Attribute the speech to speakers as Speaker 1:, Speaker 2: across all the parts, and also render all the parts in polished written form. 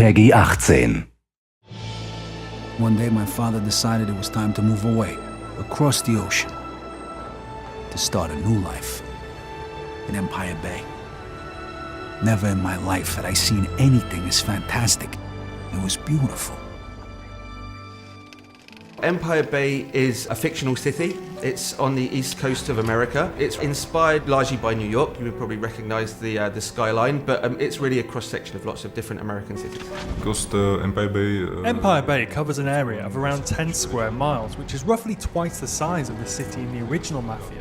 Speaker 1: Peggy 18.
Speaker 2: One day my father decided it was time to move away, across the ocean, to start a new life in Empire Bay. Never in my life had I seen anything as fantastic. It was beautiful.
Speaker 3: Empire Bay is a fictional city. It's on the east coast of America. It's inspired largely by New York. You would probably recognize the skyline, but it's really a cross-section of lots of different American cities.
Speaker 4: Empire Bay covers an area of around 10 square miles, which is roughly twice the size of the city in the original Mafia.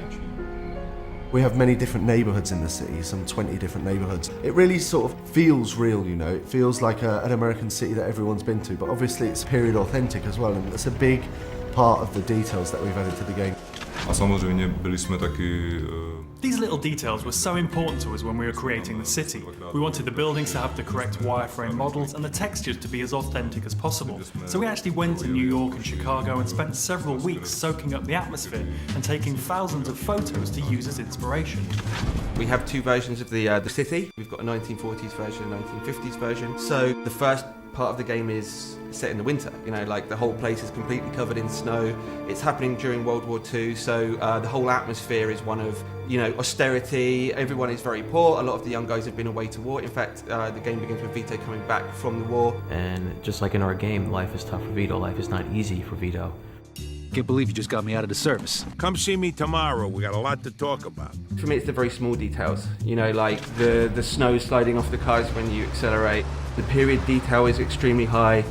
Speaker 5: We have many different neighbourhoods in the city, some 20 different neighbourhoods. It really sort of feels real, you know. It feels like an American city that everyone's been to, but obviously it's period authentic as well, and that's a big part of the details that we've added to the game.
Speaker 4: These little details were so important to us when we were creating the city. We wanted the buildings to have the correct wireframe models and the textures to be as authentic as possible. So we actually went to New York and Chicago and spent several weeks soaking up the atmosphere and taking thousands of photos to use as inspiration.
Speaker 3: We have two versions of the city. We've got a 1940s version and a 1950s version. So the first part of the game is set in the winter, you know, like the whole place is completely covered in snow. It's happening during World War II, so the whole atmosphere is one of, you know, austerity. Everyone is very poor. A lot of the young guys have been away to war. In fact, the game begins with Vito coming back from the war.
Speaker 6: And just like in our game, life is tough for Vito. Life is not easy for Vito.
Speaker 2: Can't believe you just got me out of the service.
Speaker 7: Come see me tomorrow. We got a lot to talk about.
Speaker 3: For me, it's the very small details, you know, like the snow sliding off the cars when you accelerate. The period detail is extremely high.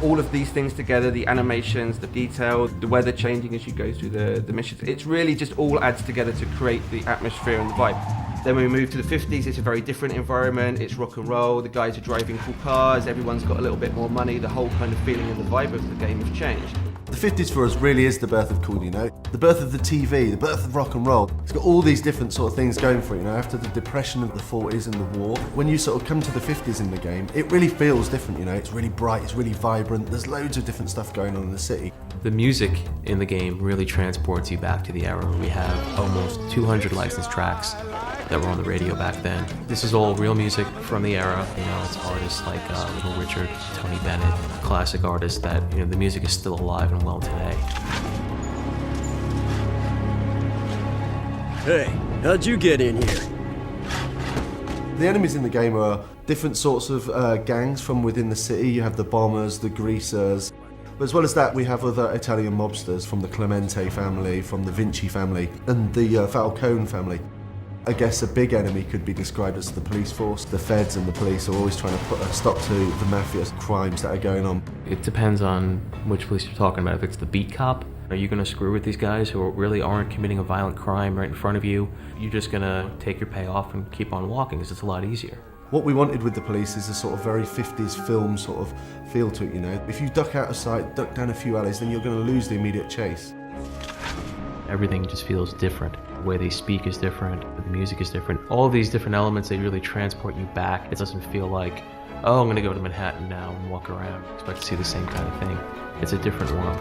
Speaker 3: All of these things together, the animations, the detail, the weather changing as you go through the missions, it's really just all adds together to create the atmosphere and the vibe. Then when we move to the 50s, it's a very different environment. It's rock and roll, the guys are driving cool cars, everyone's got a little bit more money, the whole kind of feeling and the vibe of the game have changed.
Speaker 5: The 50s for us really is the birth of cool, you know? The birth of the TV, the birth of rock and roll. It's got all these different sort of things going for it, you know, after the depression of the 40s and the war. When you sort of come to the 50s in the game, it really feels different, you know? It's really bright, it's really vibrant, there's loads of different stuff going on in the city.
Speaker 6: The music in the game really transports you back to the era. We have almost 200 licensed tracks that were on the radio back then. This is all real music from the era. You know, it's artists like Little Richard, Tony Bennett, classic artists that, you know, the music is still alive and well today.
Speaker 8: Hey, how'd you get in here?
Speaker 5: The enemies in the game are different sorts of gangs from within the city. You have the bombers, the greasers. But as well as that, we have other Italian mobsters from the Clemente family, from the Vinci family, and the Falcone family. I guess a big enemy could be described as the police force. The feds and the police are always trying to put a stop to the mafia's crimes that are going on.
Speaker 6: It depends on which police you're talking about. If it's the beat cop, are you going to screw with these guys who really aren't committing a violent crime right in front of you? You're just going to take your payoff and keep on walking because it's a lot easier.
Speaker 5: What we wanted with the police is a sort of very 50s film sort of feel to it, you know. If you duck out of sight, duck down a few alleys, then you're going to lose the immediate chase.
Speaker 6: Everything just feels different. The way they speak is different, the music is different. All of these different elements, they really transport you back. It doesn't feel like, oh, I'm gonna go to Manhattan now and walk around. Expect to see the same kind of thing. It's a different world.